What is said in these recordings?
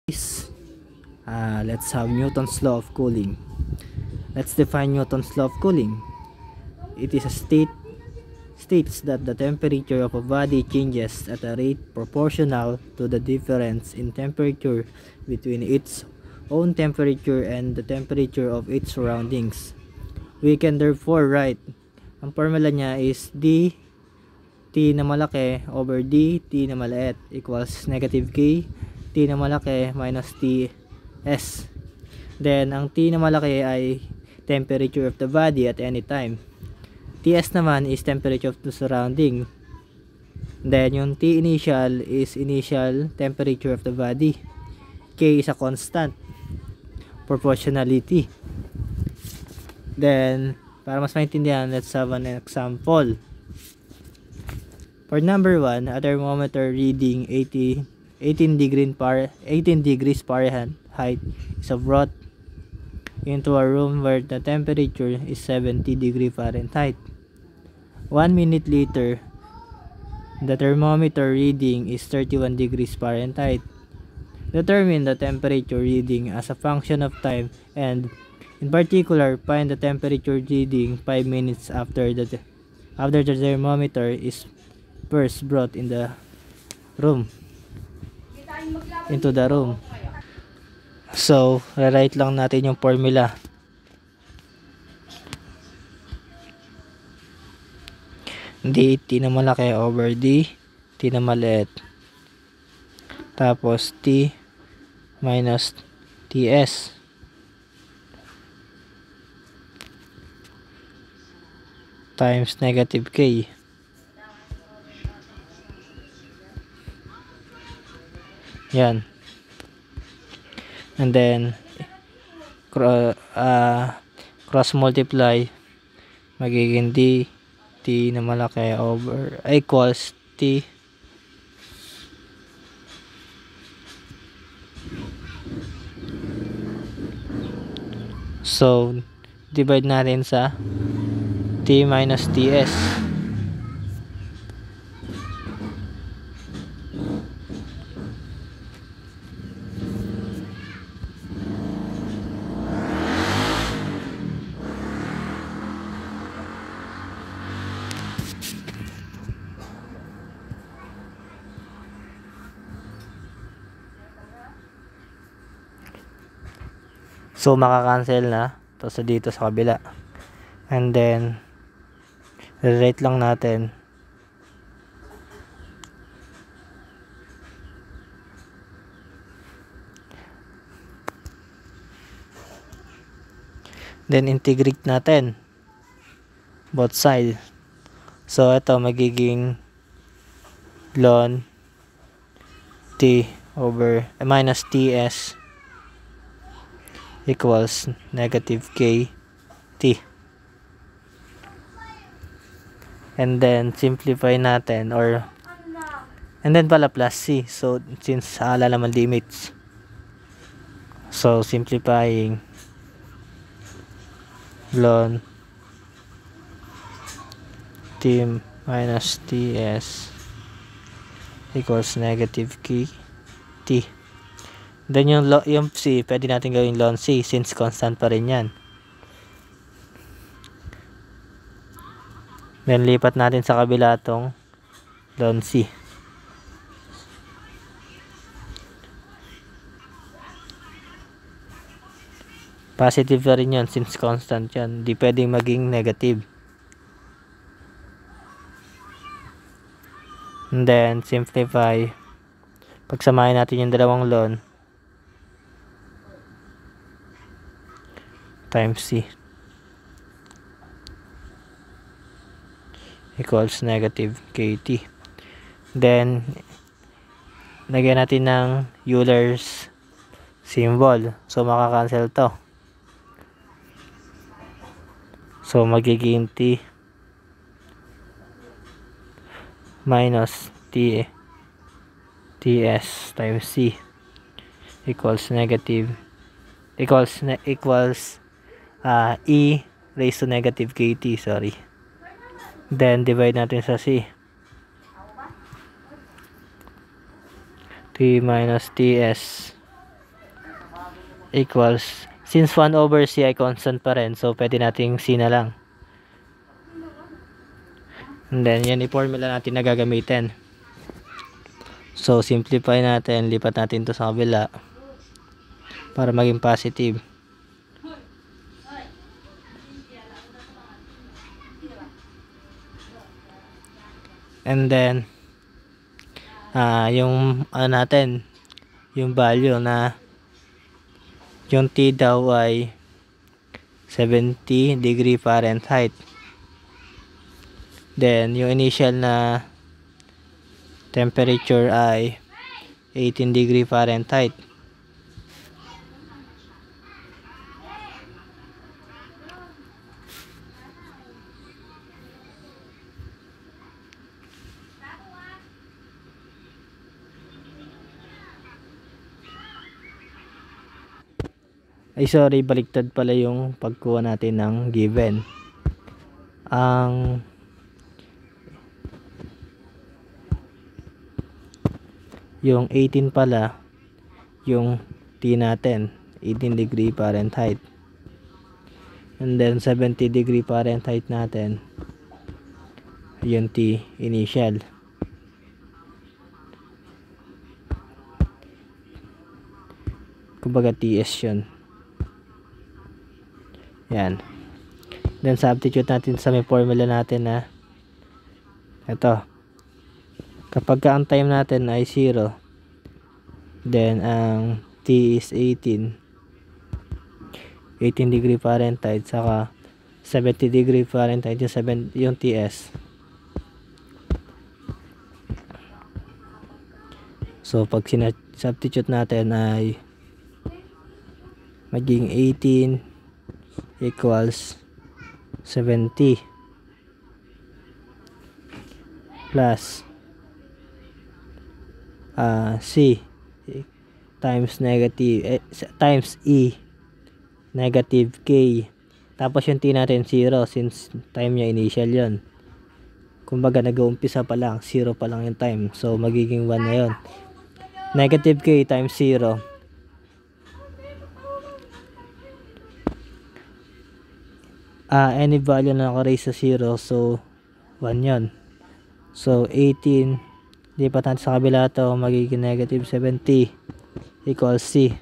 Let's have Newton's law of cooling. Let's define Newton's law of cooling. It is a states that the temperature of a body changes at a rate proportional to the difference in temperature between its own temperature and the temperature of its surroundings. We can therefore write, ang formula niya is d T na malaki over d T na maliit equals negative K T na malaki minus T S. Then, ang T na malaki ay temperature of the body at any time. Ts naman is temperature of the surrounding. Then, yung T initial is initial temperature of the body. K is a constant. Proportionality. Then, para mas maintindihan, let's have an example. For number 1, a thermometer reading 18 degrees Fahrenheit is brought into a room where the temperature is 70 degrees Fahrenheit. 1 minute later, the thermometer reading is 31 degrees Fahrenheit. Determine the temperature reading as a function of time, and in particular, find the temperature reading 5 minutes after the thermometer is first brought into the room. So, rewrite lang natin yung formula. D T na malaki over D T na maliit. Tapos T minus TS times negative K. Yan. And then cross multiply, magiging D T na malaki over equals T so divide natin sa T minus TS. So, makakancel na to sa dito sa kabila. And then, rewrite lang natin. Then, integrate natin both sides. So, ito magiging ln T over minus TS equals negative K T. And then simplify natin, and then pala plus C. So since ala naman limits, so simplifying ln T minus TS equals negative K T. Then yung C, pwede natin gawin ln C since constant pa rin yan. Then lipat natin sa kabila tong ln C. Positive pa rin yan since constant yan. Di pwedeng maging negative. And then simplify. Pagsamahin natin yung dalawang ln times C equals negative KT. Then lagyan natin ng Euler's symbol. So makakancel to. So magiging T minus TS times C equals negative equals E raised to negative KT, sorry. Then divide natin sa C. T minus TS equals, since 1 over c ay constant pa rin, so pwede nating c na lang. And then yan yung formula natin na gagamitin. So simplify natin, lipat natin to sa kabila para maging positive. And then yung natin, yung value na yung T daw ay 70 degree Fahrenheit. Then yung initial na temperature ay 18 degree Fahrenheit. Ay sorry, baliktad pala yung pagkuha natin ng given. Yung 18 pala yung T natin, 18 degree Fahrenheit. And then 70 degree Fahrenheit natin yung T initial. Kumbaga TS yun. Yan. Then substitute natin sa may formula natin na ito. Kapag ang time natin ay 0, then ang T is 18 degree Fahrenheit, saka 70 degree Fahrenheit yung TS. So pag substitute natin ay maging 18 equals 70 plus C times negative times E negative K, tapos yung T natin 0 since time niya initial yon. Kumbaga nag-uumpisa pa lang, 0 pa lang yung time, so magiging 1 na yon. Negative K times 0 any value na naka-raise sa 0, so 1 yon. So 18, lipat natin sa kabila to, magiging negative 70 equals C.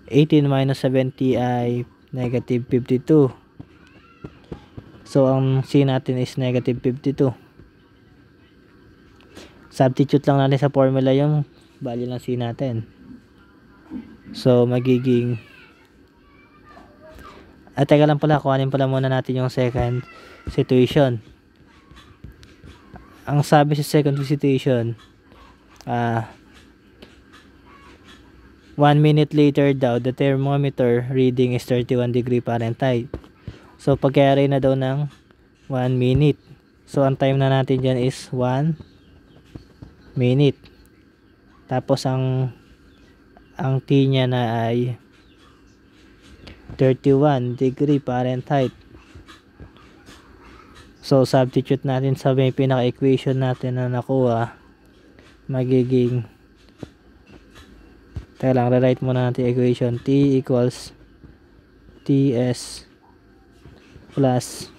18 minus 70 ay negative 52. So ang C natin is negative 52. Substitute lang natin sa formula yung value ng C natin. So magiging teka lang pala, kuhanin pala muna natin yung second situation. Ang sabi sa second situation, 1 minute later daw, the thermometer reading is 31 degree Fahrenheit. So pag-carry na daw ng 1 minute. So ang time na natin dyan is 1 minute. Tapos ang T niya na ay 31 degree Fahrenheit. So substitute natin sa may pinaka-equation natin na nakuha, magiging, teka lang, rewrite muna natin equation. T equals TS plus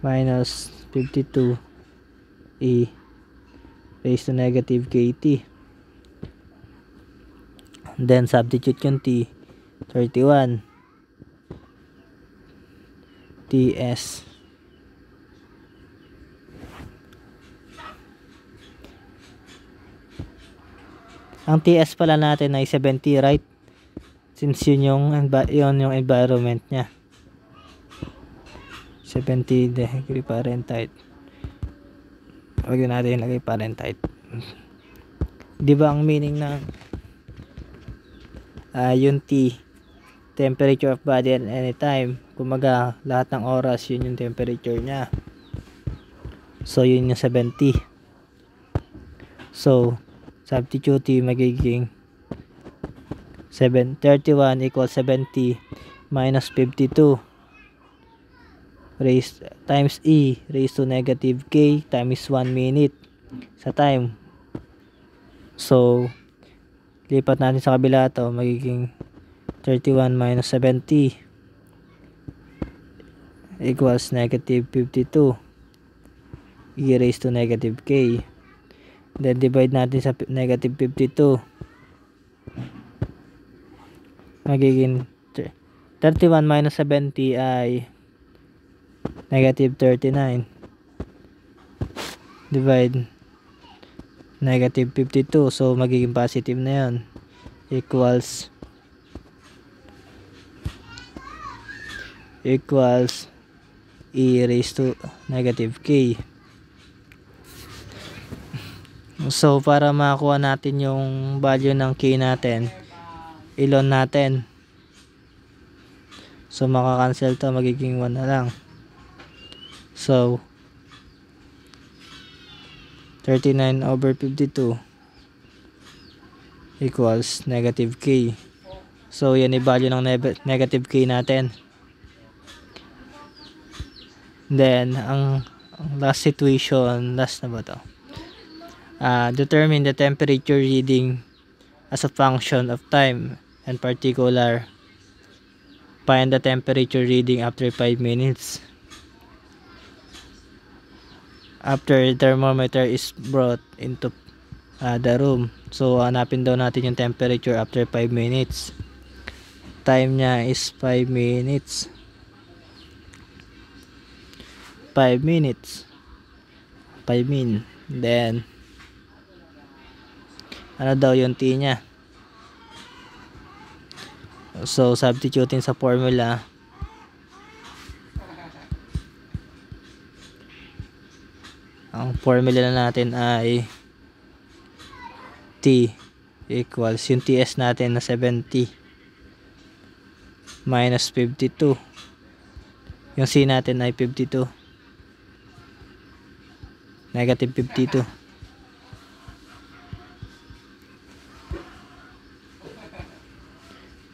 minus 52 E raised to negative KT. Then substitute yung T, 31 TS ang TS pala natin ay 70, right? Since yun yung environment nya, 70 degree Fahrenheit. Huwag natin ilagay Fahrenheit. Di ba ang meaning ng yung T, temperature of body at any time, kumaga lahat ng oras yun yung temperature nya. So yun yung 70. So substitute T, magiging 31 equals 70 minus 52 raised times E raised to negative K times 1 minute sa time. So Lipat natin sa kabila to, magiging 31 minus 70 equals negative 52 e raised to negative k. Then divide natin sa negative 52, magiging 31 minus 70 ay negative 39 divide negative 52, so magiging positive na yun, equals e raised to negative k. So para makakuha natin yung value ng k natin, ilon natin, so makakancel to, magiging 1 na lang. So 39 over 52 equals negative k. So yan yung value ng negative k natin. Then ang last situation, last na ba to? Determine the temperature reading as a function of time, and particular, find the temperature reading after 5 minutes. After the thermometer is brought into the room. So hanapin daw natin yung temperature after 5 minutes. Time niya is 5 minutes. 5 minutes. 5 min. Then ano daw yung T niya? So substituting sa formula, ang formula na natin ay T equals yung TS natin na 70 minus 52, yung C natin ay 52, negative 52,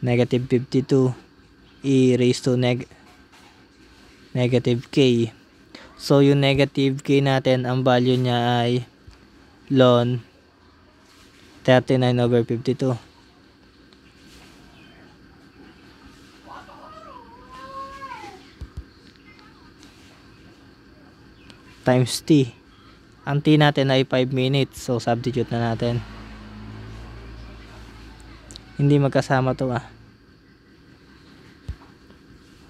negative 52 e raised to negative k. So yung negative k natin, ang value niya ay ln 39 over 52 times t. Ang t natin ay 5 minutes, so substitute na natin. Hindi magkasama to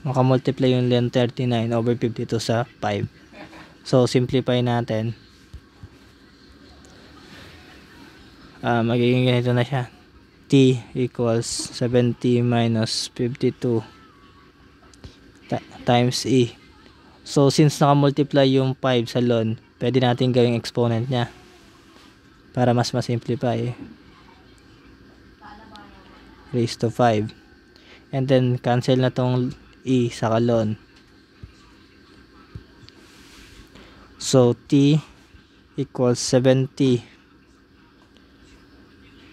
makamultiply yung ln 39 over 52 sa 5. So simplify natin, magiging ganito na siya. T equals 70 minus 52 times e. So since nakamultiply yung 5 sa ln, pwede natin gawing exponent nya para mas masimplify, raised to 5, and then cancel na tong e sa ln. So t equals 70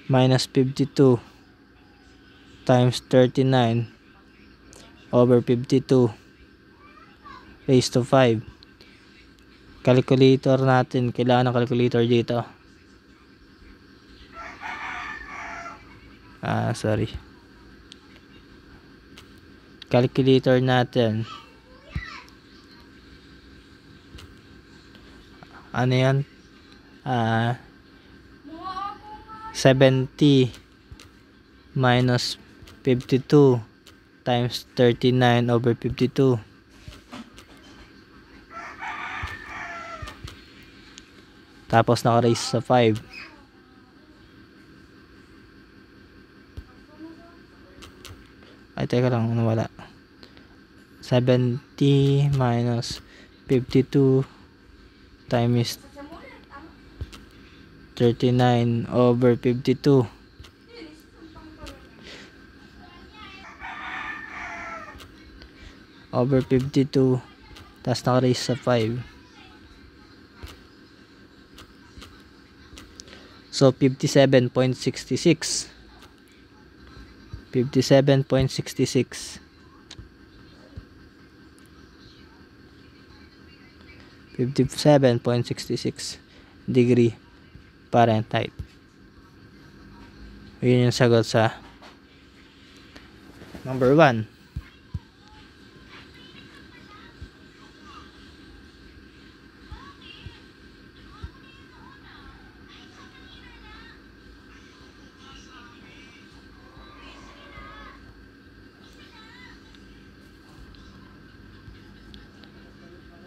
minus 52 times 39 over 52 raised to 5. Calculator natin, kailangan ng calculator dito. Sorry. Calculator natin. Ano yan? 70 minus 52 times 39 over 52. Tapos naka-raise sa 5. Ay, teka lang, nawala. 70 minus 52 times 39 over 52. Over 52. Tapos naka-raise sa 5. So 57.66. 57.66 57.66 degree Fahrenheit. Yun yung sagot sa number 1.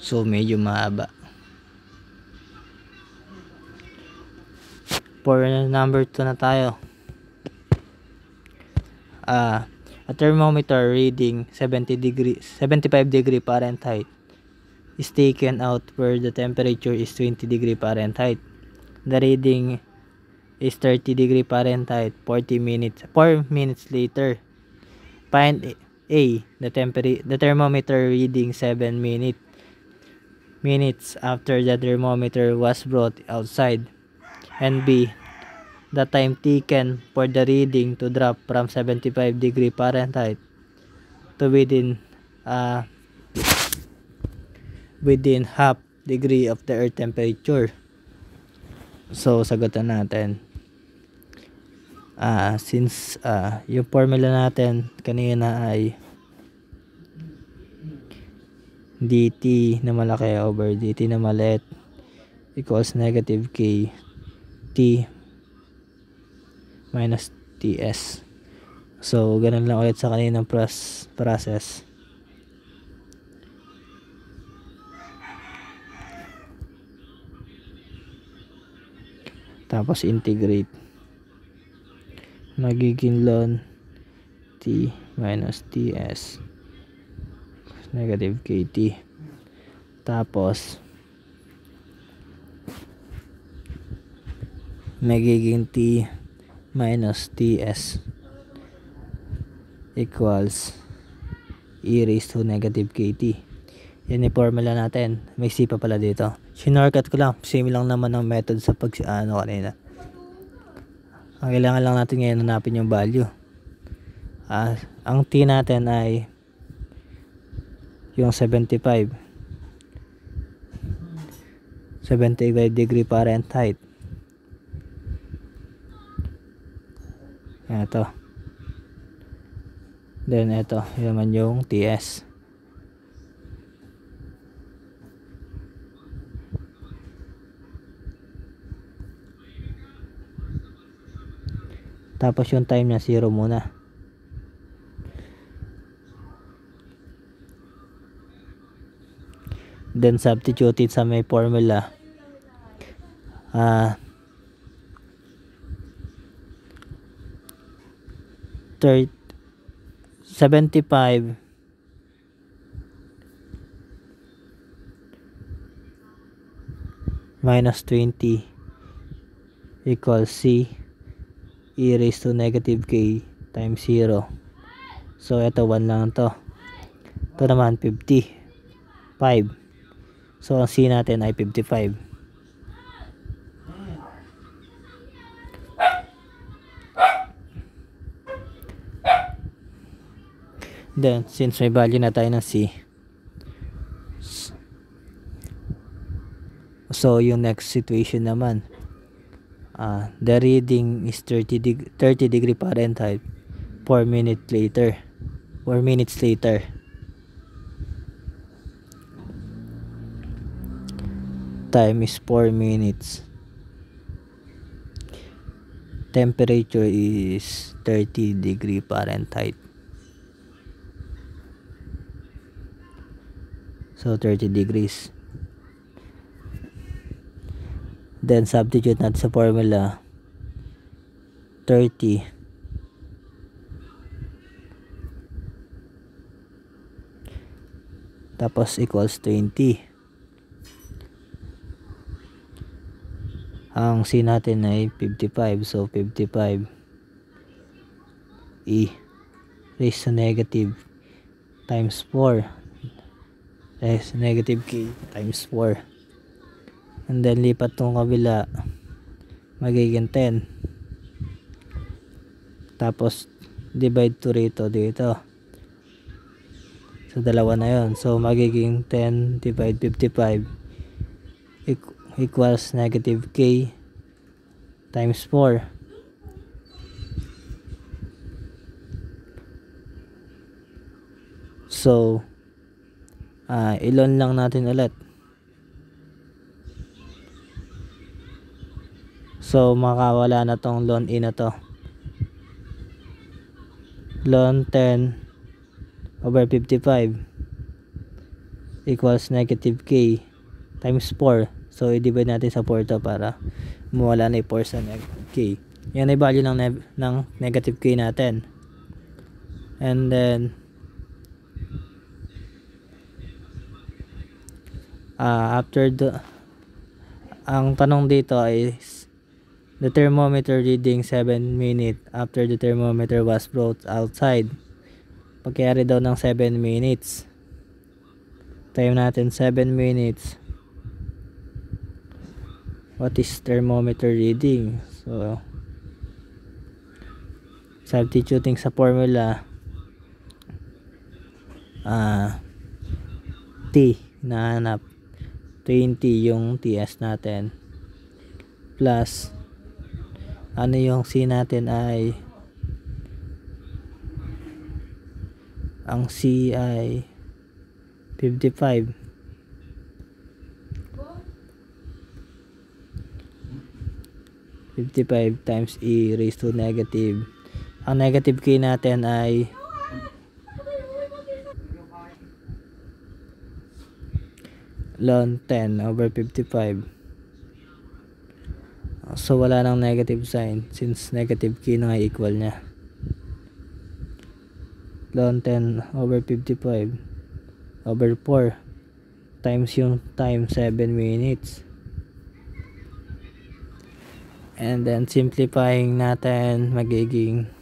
So medyo mahaba. For number 2 na tayo. A thermometer reading 75 degree Fahrenheit is taken out where the temperature is 20 degree Fahrenheit. The reading is 30 degree Fahrenheit 4 minutes later. Find A, the thermometer reading 7 minutes after the thermometer was brought outside, and B, the time taken for the reading to drop from 75 degree Fahrenheit to within half degree of the earth temperature. So sagutan natin, since yung formula natin kanina ay dt na malaki over dt na maliit equals negative k t minus ts. So ganun lang ulit sa kaninang process. Tapos integrate, magiging ln t minus ts negative kt, tapos magiging t minus ts equals e raised to negative kt. Yan yung formula natin. May c pa pala dito. Sinortcut ko lang. Same lang naman ang method sa kanina. Ang kailangan lang natin ngayon hanapin yung value. Ang t natin ay yung 75 degree Fahrenheit. Ito. Then ito, yun naman yung TS. Tapos yung time niya 0 muna. Then substitute it sa may formula. 75 minus 20 equals c e raised to negative k times 0. So ito 1 lang to. Ito naman 55. So ang c natin ay 55. Then since may value na tayo ng c, so yung next situation naman, the reading is 30 degree Fahrenheit 4 minutes later. Time is 4 minutes. Temperature is 30 degree Fahrenheit. So 30 degrees. Then substitute natin sa formula 30 tapos equals 20. Ang c natin ay 55. So 55 e raised to negative times 4 is negative k times 4, and then lipat tong kabila, magiging 10, tapos divide to rito dito, so dalawa na yon. So magiging 10 divide 55 equals negative k times 4. So ilon lang natin ulit. So makawala na tong ln e na to. Ln 10 over 55 equals negative k times 4. So i-divide natin sa 4 to para mawala na yung 4 sa k. Yan ay value ng negative k natin. And then after ang tanong dito is the thermometer reading 7 minutes after the thermometer was brought outside. Pagkayari daw ng 7 minutes. Time natin 7 minutes. What is thermometer reading? So substituting sa formula, T nahanap, 20 yung TS natin, plus ano yung C natin ay, ang C ay 55. Times e raised to negative. Ang negative k natin ay ln 10 over 55. So wala nang negative sign since negative k na equal niya. Ln 10 over 55 over 4 times yung time 7 minutes. And then simplifying natin, magiging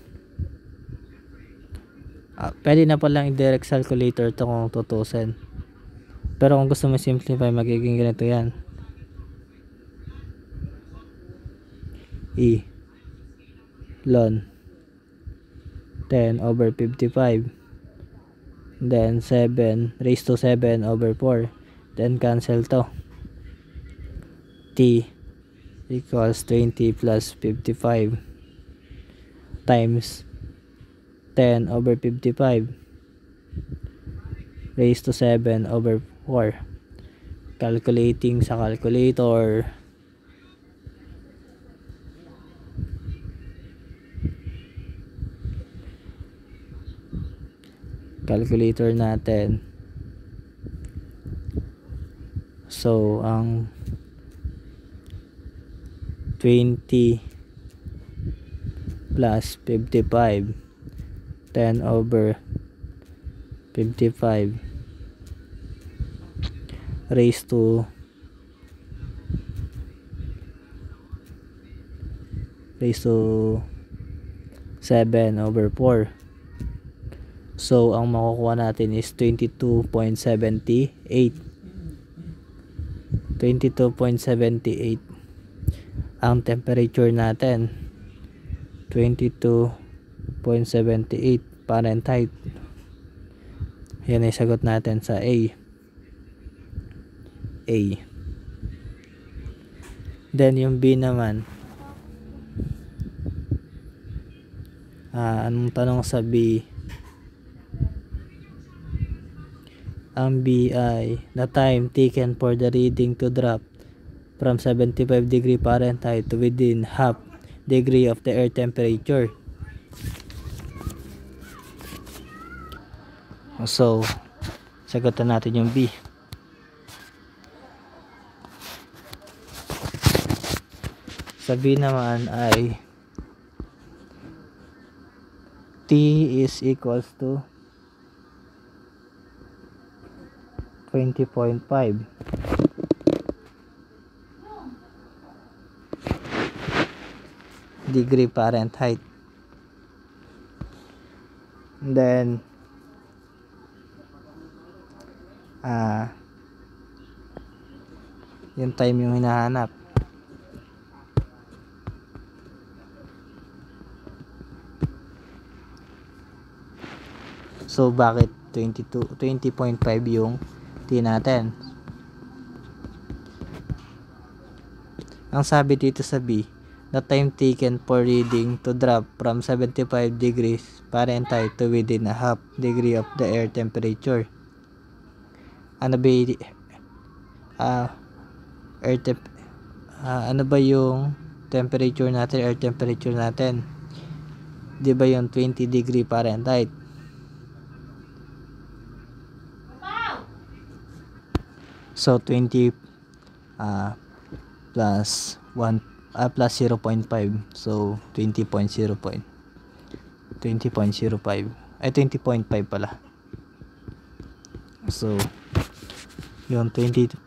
pwede na palang i-direct calculator to kung tutusin. Pero kung gusto mo simplify, magiging ganito yan. E ln 10 over 55, then 7 raised to 7 over 4, then cancel to. T equals 20 plus 55 times 10 over 55 raised to 7 over 4. Calculating sa calculator. Calculator natin. So ang 20 plus 55, 10 over 55 raised to 7 over 4. So ang makukuha natin is 22.78. Ang temperature natin 22.78 Fahrenheit. Yan ay sagot natin sa A. Then yung B naman, anong tanong sa B? Ang B ay the time taken for the reading to drop from 75 degree Fahrenheit to within half degree of the air temperature. So sagutan natin yung B. Sa B naman ay T is equals to 20.5 degree Fahrenheit. And then yung time yung hinahanap. So bakit 20.5 yung T natin? Ang sabi dito sa B, the time taken for reading to drop from 75 degrees Fahrenheit to within a half degree of the air temperature. Ano ba ano ba yung temperature natin, air temperature natin? Di ba yung 20 degree Fahrenheit? So 20 plus 1 plus 0.5, so 20.05 ay 20.5 pala. So yung 20.5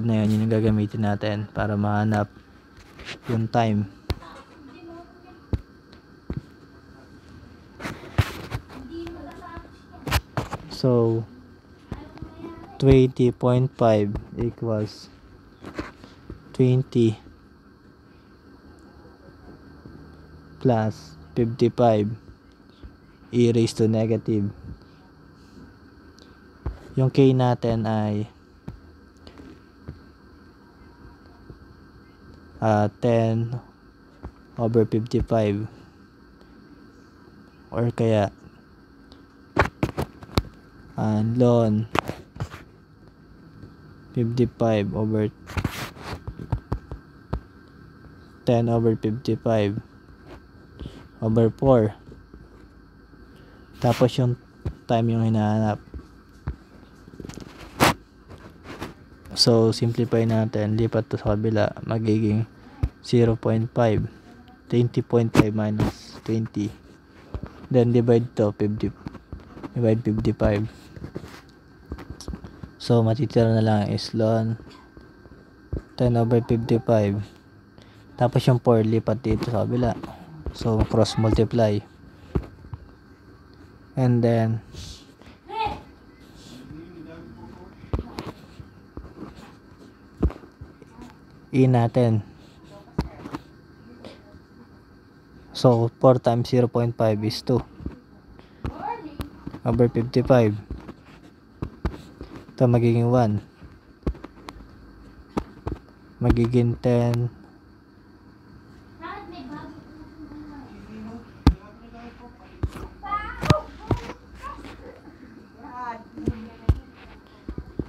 na yun yung gagamitin natin para mahanap yung time. So 20.5 equals 20 plus 55 e raised to negative. Yung k natin ay 10 over 55 or kaya ln 55 over 10 over 55 over 4. Tapos yung time yung hinahanap. So simplify natin, lipat to sa kabila, magiging 0.5, 20.5 minus 20, then divide to 50, divide 55. So matitira na lang is ln 10 over 55, tapos yung 4 lipat dito sa kabila, so cross multiply, and then e natin, so 4 times 0.5 is 2 over 55. Ito magiging 1, magiging 10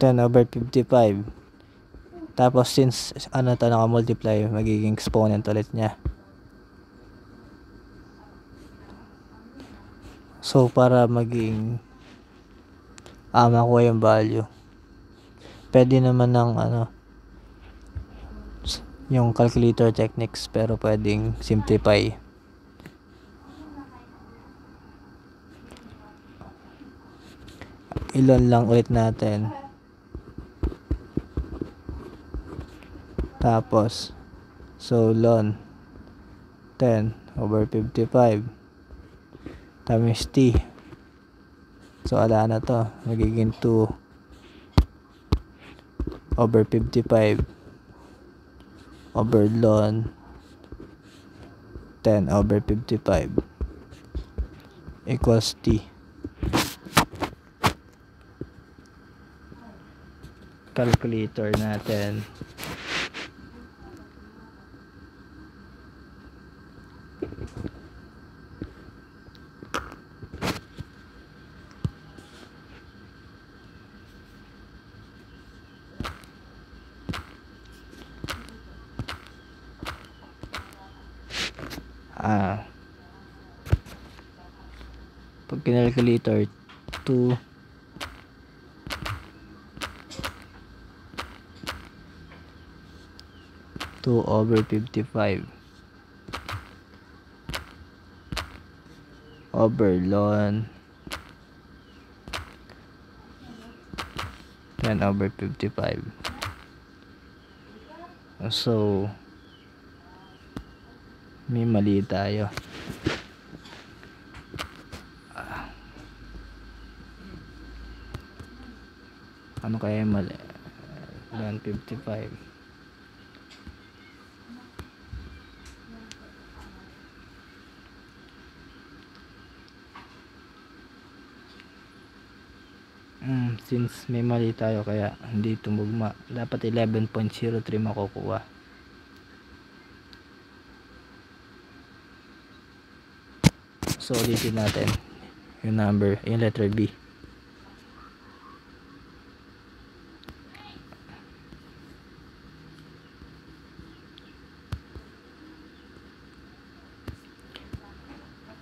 over 55. Tapos since ano to naka-multiply, magiging exponent ulit niya. So para maging makuha yung value, pwede naman ng yung calculator techniques, pero pwedeng simplify. Ilon lang ulit natin. Tapos so ln 10 over 55 times t, so ala na to, magiging 2 over 55 over ln 10 over 55 equals t. Calculator natin, pag kinalculator 2 over 55 over ln 10 over 55. So may mali tayo. Ano kaya yung mali? 155. Since may mali tayo, kaya hindi tumugma. Dapat 11.03 makukuha. So ulitin natin yung number, yung letter B.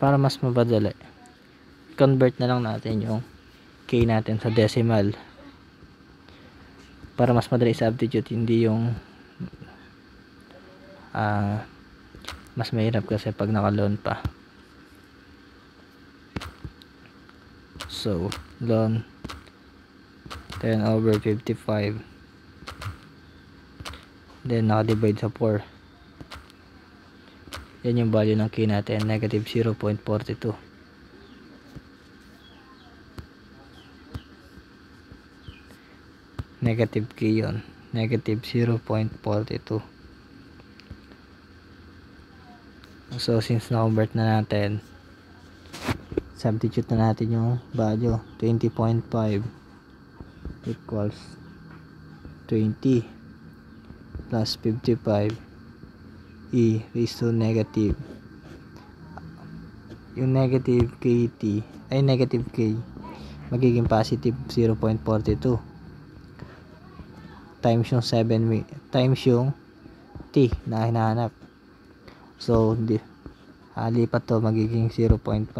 Para mas mapadali, convert na lang natin yung K natin sa decimal para mas madali substitute, hindi yung mas mahirap kasi pag naka-lone pa. So lone 10/55, then naka-divide sa 4. Yan yung value ng K natin, negative 0.42. Negative K yun, negative 0.42. So since na-convert na natin, substitute na natin yung value. 20.5 equals 20 plus 55 e raised to negative, yung negative kt ay negative k magiging positive 0.42 times yung 7 times yung t na hinahanap. So lipat to, magiging 0.5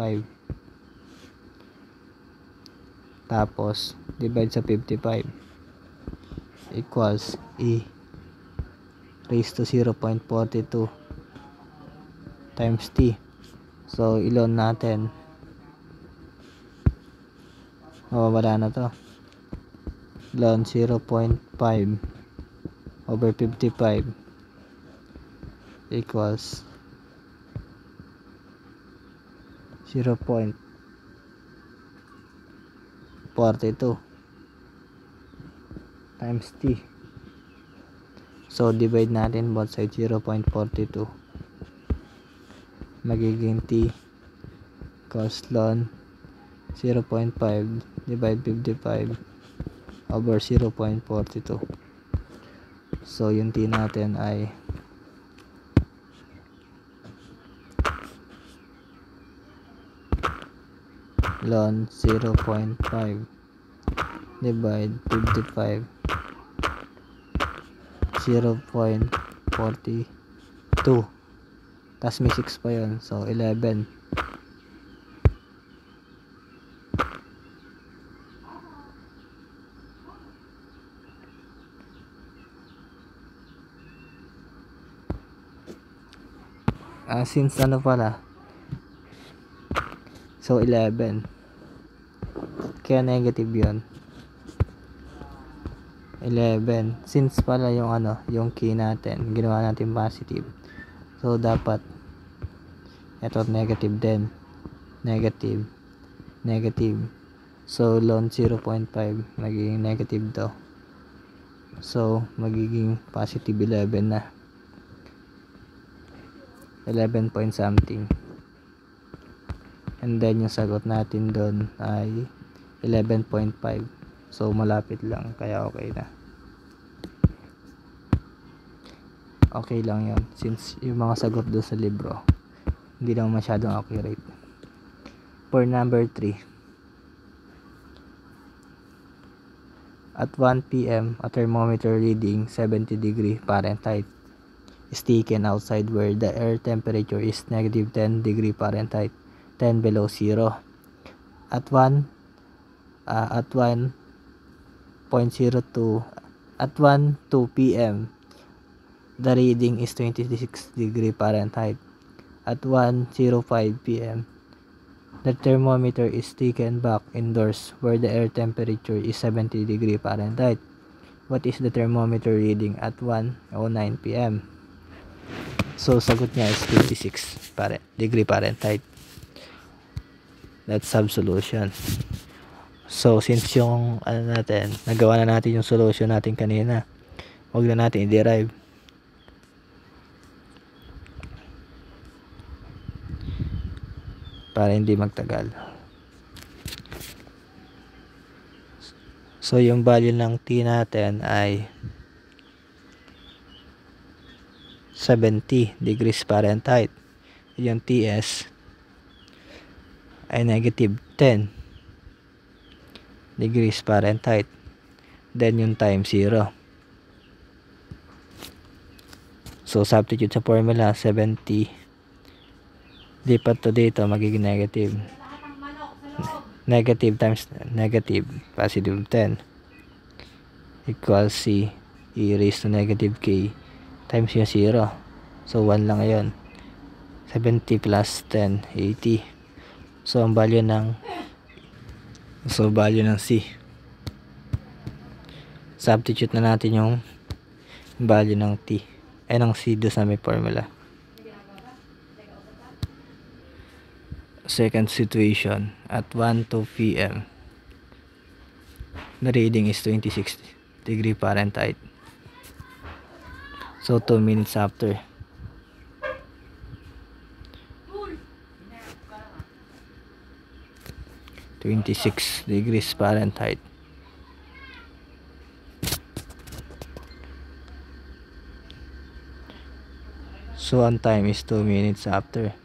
tapos divide sa 55 equals e raised to 0.42 times t. So ilon natin, mawawala na to. Ln 0.5/55 equals 0.42 times t. So divide natin both sides, 0.42, magiging t equals ln 0.5 divide 55 over 0.42. So yung t natin ay ln 0.5 divide 55 0.42, tas may 6 pa yun, so 11. Since ano pala, so 11, kaya negative yun. 11 since pala yung yung key natin ginawa natin positive, so dapat ito negative din, negative, so ln 0.5 magiging negative to, so magiging positive 11 na, 11 point something, and then yung sagot natin doon ay 11.5. So malapit lang, kaya okay na. Okay lang yun, since yung mga sagot doon sa libro hindi naman masyadong accurate. For number 3, at 1 p.m. a thermometer reading 70 degree Fahrenheit is taken outside where the air temperature is negative 10 degree Fahrenheit, 10 below zero. At 1 2 p.m. the reading is 26 degree Fahrenheit. At 1:05 p.m. the thermometer is taken back indoors where the air temperature is 70 degree Fahrenheit. What is the thermometer reading at 1:09 p.m.? So sagot niya is 26 degree Fahrenheit. That's sub solution. So since yung nagawa na natin yung solution natin kanina, wag na natin i-derive. Para hindi magtagal. So yung value ng t natin ay 70 degrees Fahrenheit. Yung TS ay negative 10 degrees Fahrenheit. Then yung time 0. So substitute sa formula, 70 lipat to dito, magiging negative. Negative times negative, positive 10 equals C e raised to negative K times yung 0. So 1 lang ngayon. 70 plus 10, 80. So ang value ng C. Substitute na natin yung value ng T ng C do sa may formula. Second situation, at 1:02 p.m. the reading is 26 degree Fahrenheit. So 2 minutes after, (26 degrees Fahrenheit). So ang time is 2 minutes after.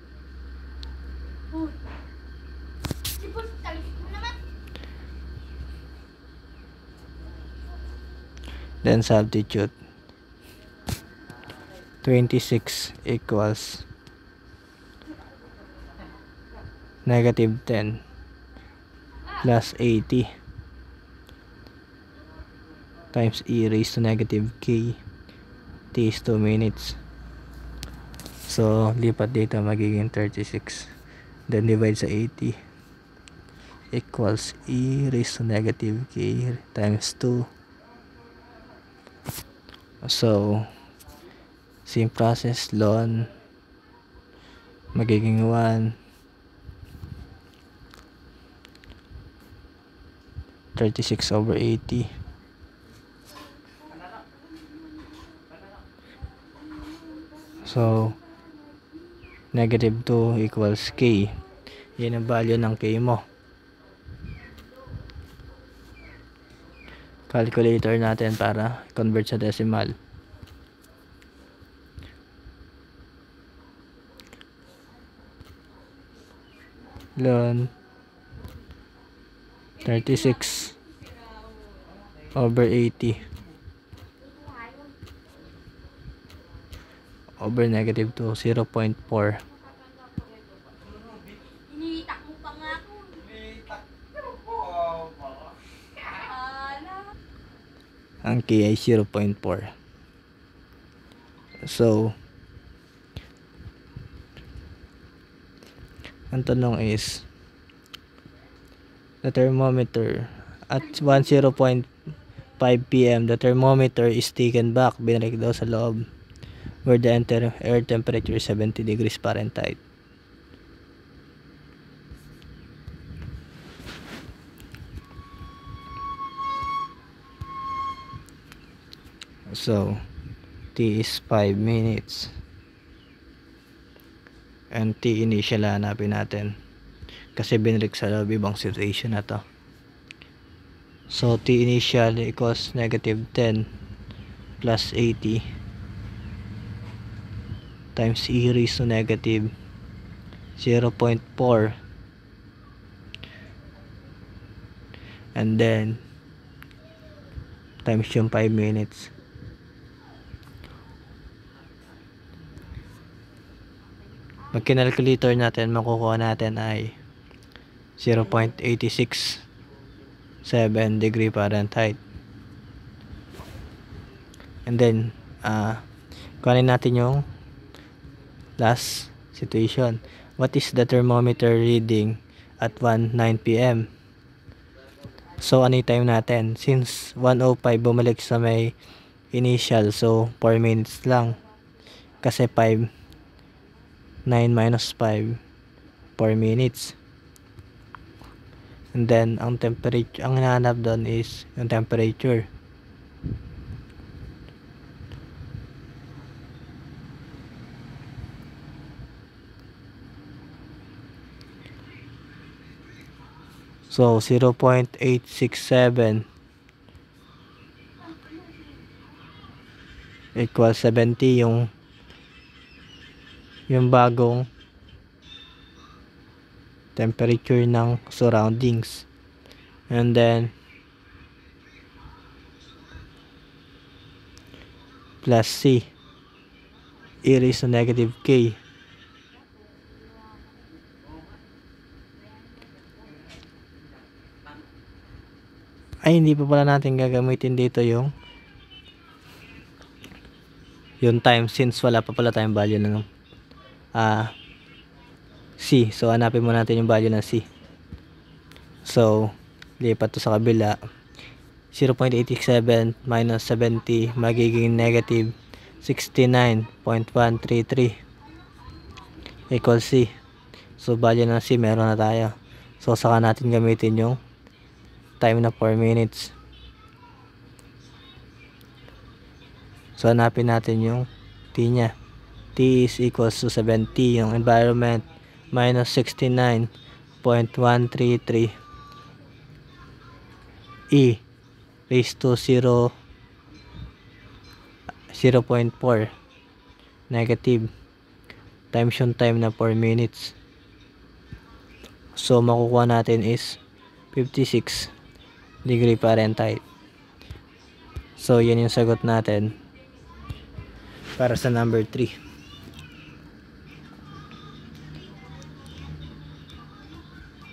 Then substitute 26 equals negative 10 plus 80 times e raised to negative K. T is 2 minutes. So lipat dito, magiging 36. Then divide sa 80 equals e raised to negative K times 2. So same process, ln magiging 1 36 over 80. So negative 2 equals K. Yan ang value ng K mo. Calculator natin para convert sa decimal. Ln 36 over 80 over negative 2, 0.4. Ang K ay 0.4. So ang tanong is, the thermometer at 10:05 p.m. the thermometer is taken back, binalik daw sa loob, where the air temperature is 70 degrees Fahrenheit. So T is 5 minutes and T initial hanapin natin kasi binalik sa loob ibang situation na to. So T initial equals negative 10 plus 80 times e raised to negative 0.4 and then times yung 5 minutes. Pag kinalculator natin, makukuha natin ay 0.867 degree Fahrenheit. And then kunin natin yung last situation. What is the thermometer reading at 1:09 p.m.? So ano yung time natin? Since 1:05 bumalik sa may initial, so 4 minutes lang kasi 9 minus 5, 4 minutes. And then ang temperature, ang hinahanap doon is yung temperature. So 0.867 equals 70 yung bagong temperature ng surroundings. And then plus C, e raised to negative K. Ay, hindi pa pala natin gagamitin dito yung time, since wala pa pala tayong value ng C. So hanapin mo natin yung value ng C. So lipat to sa kabila. 0.87 minus 70 magiging negative 69.133 equals C. So value ng C meron na tayo. So saka natin gamitin yung time na 4 minutes. So hanapin natin yung T nya. T is equals to 70, yung environment minus 69.133 E raised to 0.4 negative times yung time na 4 minutes. So makukuha natin is 56 degree Fahrenheit. So yan yung sagot natin para sa number 3.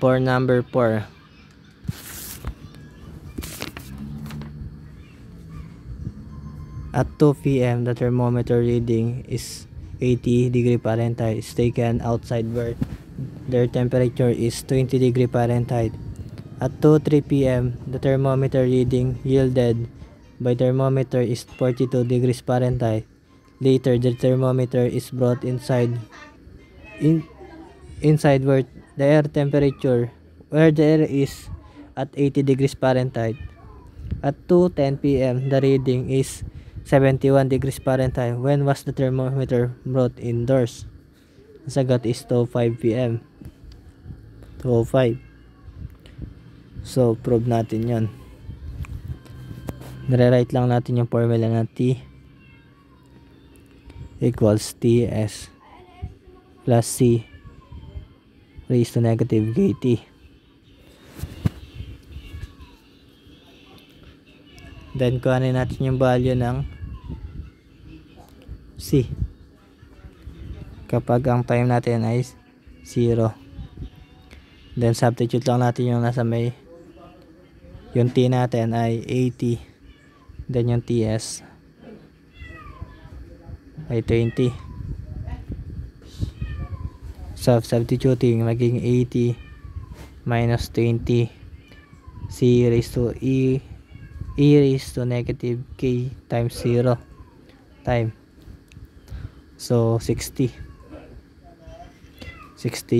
For number 4, at 2 p.m. the thermometer reading is 80 degree Fahrenheit is taken outside where their temperature is 20 degree Fahrenheit. At 2:03 p.m. the thermometer reading yielded by thermometer is 42 degrees Fahrenheit. Later the thermometer is brought inside where the air temperature is at 80 degrees Fahrenheit. At 2:10 p.m. the reading is 71 degrees Fahrenheit. When was the thermometer brought indoors? Ang sagot is 2:05 p.m. 2:05. So prove natin yon. Nire-write lang natin yung formula na T equals Ts plus C raised to negative KT. Then kuhanin natin yung value ng C kapag ang time natin ay 0. Then substitute lang natin yung nasa may, yung T natin ay 80, then yung Ts ay 20. So substituting, maging 80 minus 20 C raised to E raised to negative K times 0 time. So 60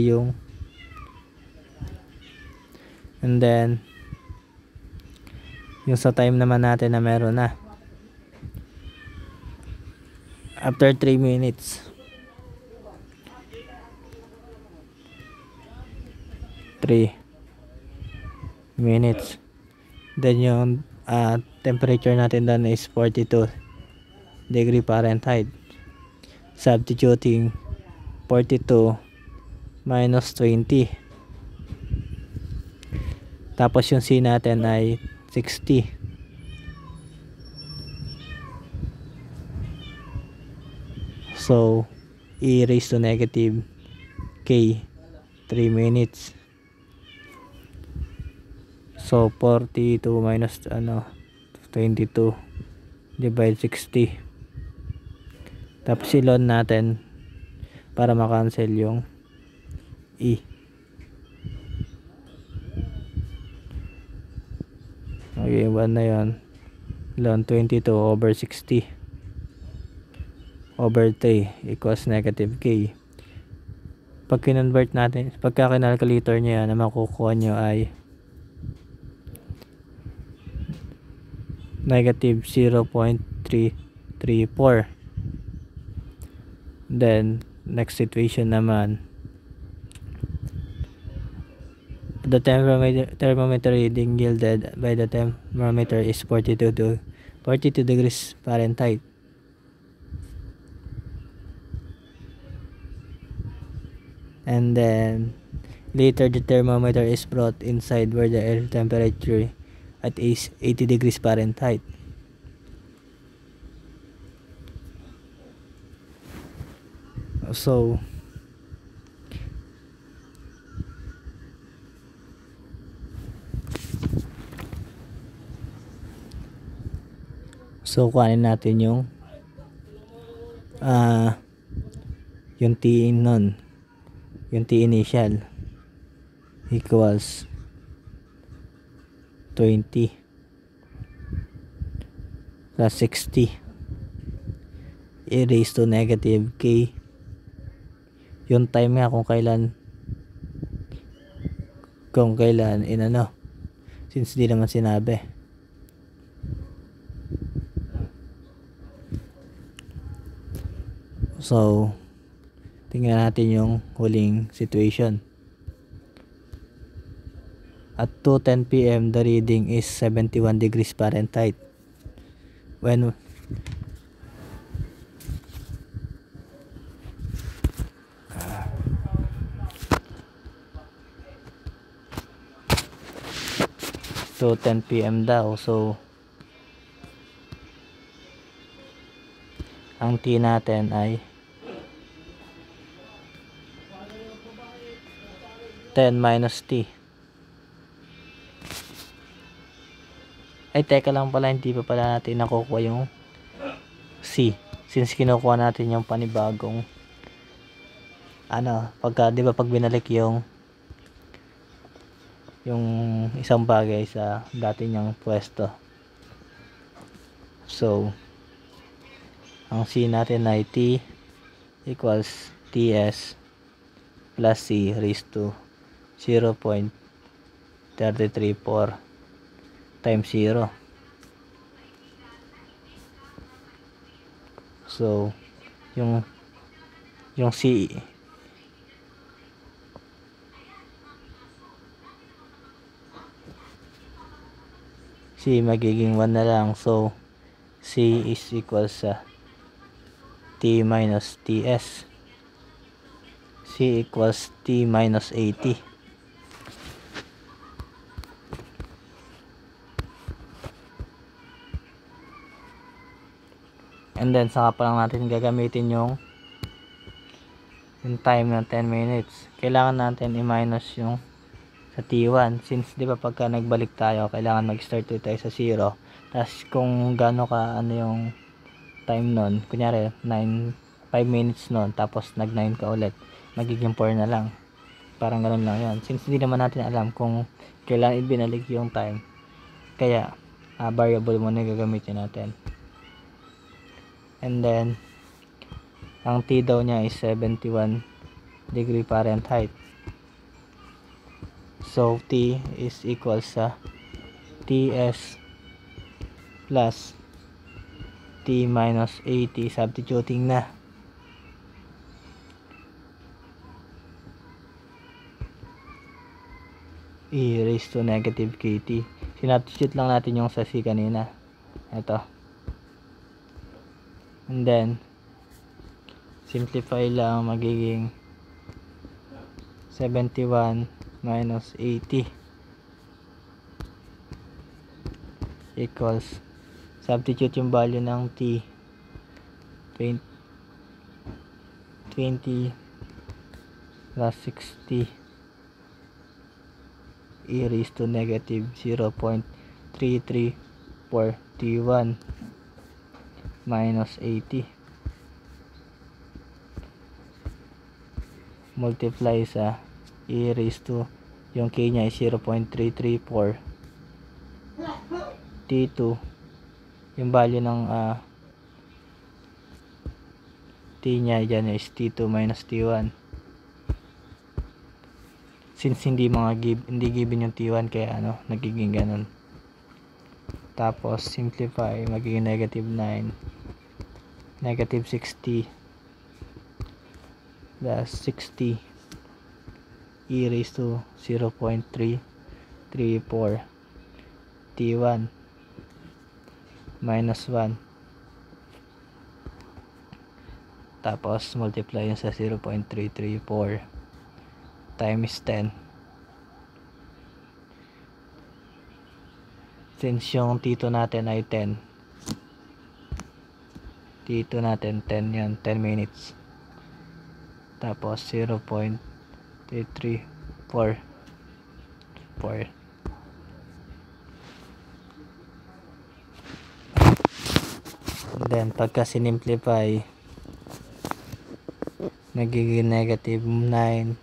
yung, and then yung sa time naman natin na meron na after 3 minutes, then yung temperature natin doon is 42 degree Fahrenheit. Substituting 42 minus 20, tapos yung C natin ay 60. So E raised to negative K 3 minutes. So 42 minus 22 divide 60. Tapos ilon natin para makancel yung E. Okay, 1 na yun. Ilon 22 over 60 over 3 equals negative K. Pag kinonvert natin, pagka kinalculator nyo yan, na makukuha nyo ay negative 0.334. Then next situation naman, the thermometer reading yielded by the thermometer is 42 degrees Fahrenheit. And then Later, the thermometer is brought inside where the air temperature at 80 degrees Fahrenheit. So, kuhanin natin yung T nun, yung T initial equals 20 plus 60 e raised to negative k, yung time nga kung kailan since di naman sinabi. So, tingnan natin yung huling situation. At 2:10 PM, the reading is 71 degrees Fahrenheit. When 2:10 PM daw, so ang T natin ay 10 minus T. Ay, teka lang pala, hindi pa pala natin nakukuha yung C. Since kinukuha natin yung panibagong di ba pag binalik yung isang bagay sa dati niyang pwesto. So, ang C natin ay T equals TS plus C raised to 0.334 times 0. So, yung C magiging 1 na lang. So, C is equals sa T minus TS. C equals T minus 80. And then, saka pa lang natin gagamitin yung time ng 10 minutes. Kailangan natin i-minus yung sa T1. Since, di ba, pagka nagbalik tayo, kailangan mag-start tayo sa 0. Tapos, kung gaano ka, yung time nun, kunyari, 5 minutes nun, tapos nag-9 ka ulit, magiging 4 na lang. Parang ganun lang yun. Since, hindi naman natin alam kung kailan ibinalik yung time. Kaya, variable muna yung gagamitin natin. And then, ang T daw niya is 71 degree Fahrenheit. So, T is equal sa TS plus T minus 80. Substituting na. E raised to negative KT. Sinubstitute lang natin yung sa C kanina. Ito. And then, simplify lang, magiging 71 minus 80 equals, substitute yung value ng T, 20 plus 60 e raised to negative 0.334 T1 minus 80 multiply sa e raised to, yung k niya is 0.334 T2, yung value ng T niya dyan is T2 minus T1. Since hindi given yung T1, kaya nagiging ganun. Tapos simplify, magiging negative 9, negative 60 plus 60 e raised to 0.334 T1 minus 1, tapos multiply yun sa 0.334 times 10. Since yung T2 natin ay 10. T2 natin 10 yan, 10 minutes. Tapos 0.334 then pagka sinimplify nagiging negative 9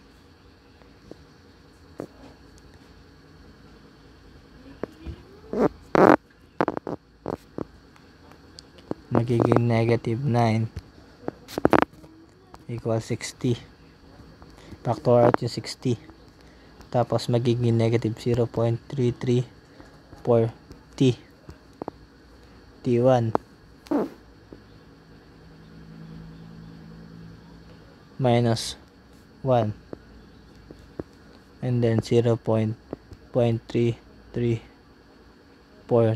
equals 60. Factor out yung 60. Tapos magiging negative 0.334 T1 minus 1 and then 0.334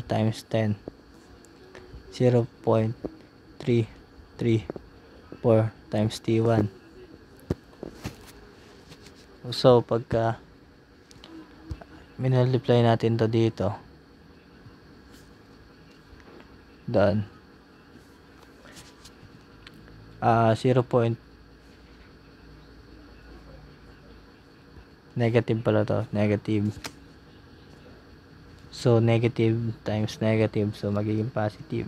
times 10 0.334 times T1. So pagka minultiply natin to dito doon 0. Negative pala to, negative. So negative times negative, so magiging positive.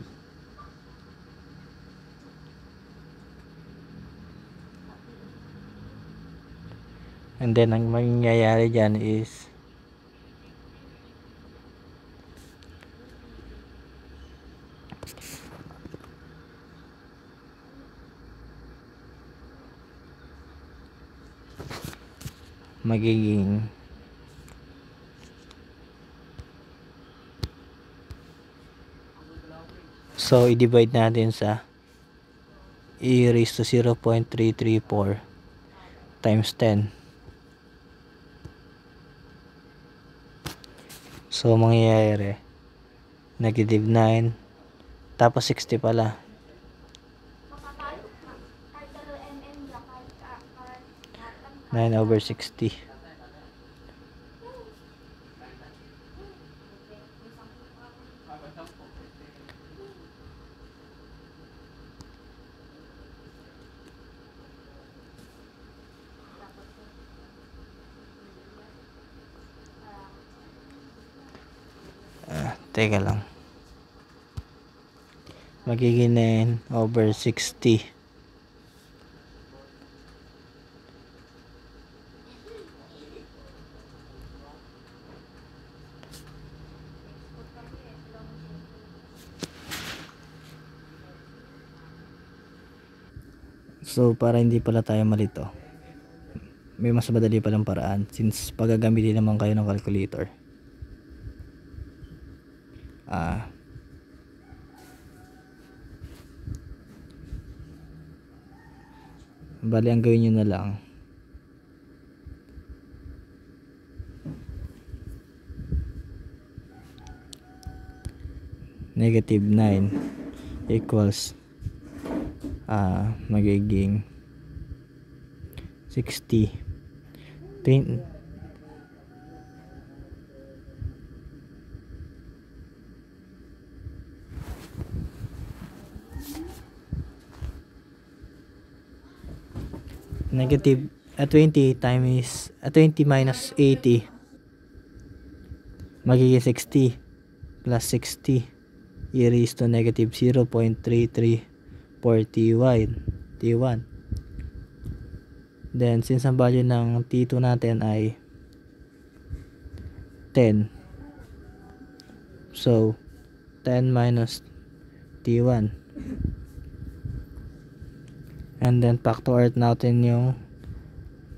And then ang mangyayari dyan is magiging so i-divide natin sa e raised to 0.334 times 10. So mangyayari negative 9 tapos 60 pala. 9/60. Teka lang. Magiging 9/60. So para hindi pala tayo malito, may mas madali palang paraan since pagagamitin naman kayo ng calculator. Bali ang gawin nyo na lang negative 9 equals magiging 60 negative 20 times 20 minus 80 magiging 60 plus 60 e raised to negative 0.334 T1. Then since ang value ng T2 natin ay 10, so 10 minus T1 and then factor out natin yung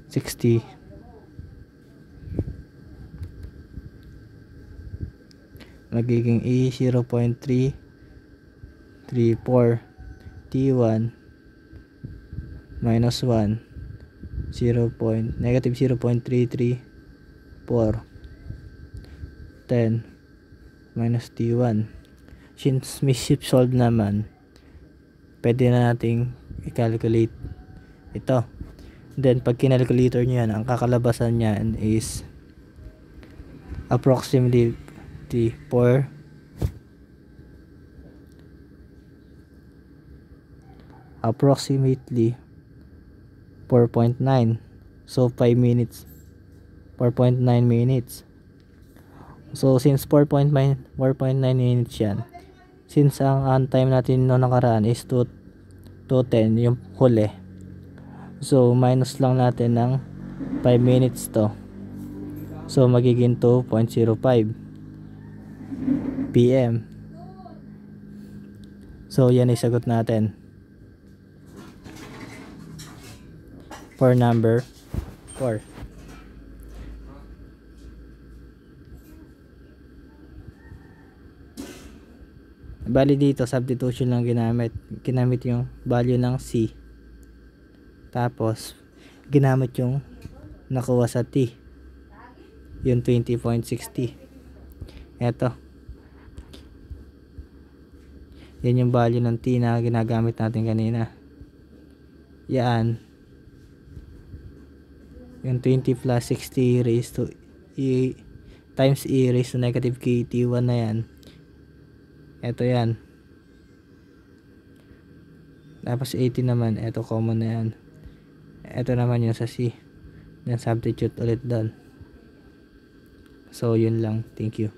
60 magiging e 0.334 T1 minus 1 negative 0.334 10 minus T1. Since may shift solve naman, pwede na nating i-calculate ito. Then pag kinalculator nyo yan, ang kakalabasan niyan is approximately 4 approximately 4.9. So 5 minutes, 4.9 minutes. So since 4.9 minutes yan, since ang time natin no nakaraan is 2:10 yung huli, so minus lang natin ng 5 minutes to, so magiging 2.05 PM. So yan ay sagot natin for number 4. Bali dito substitution lang ginamit yung value ng C, tapos ginamit yung nakuha sa T, yung 20.60. Eto, yan yung value ng T na ginagamit natin kanina. Yan yung 20 plus 60 raised to E times E raised to negative KT1 na yan. Eto yan. Tapos 80 naman, eto common na yan. Eto naman yung sa C. Then substitute ulit doon. So yun lang. Thank you.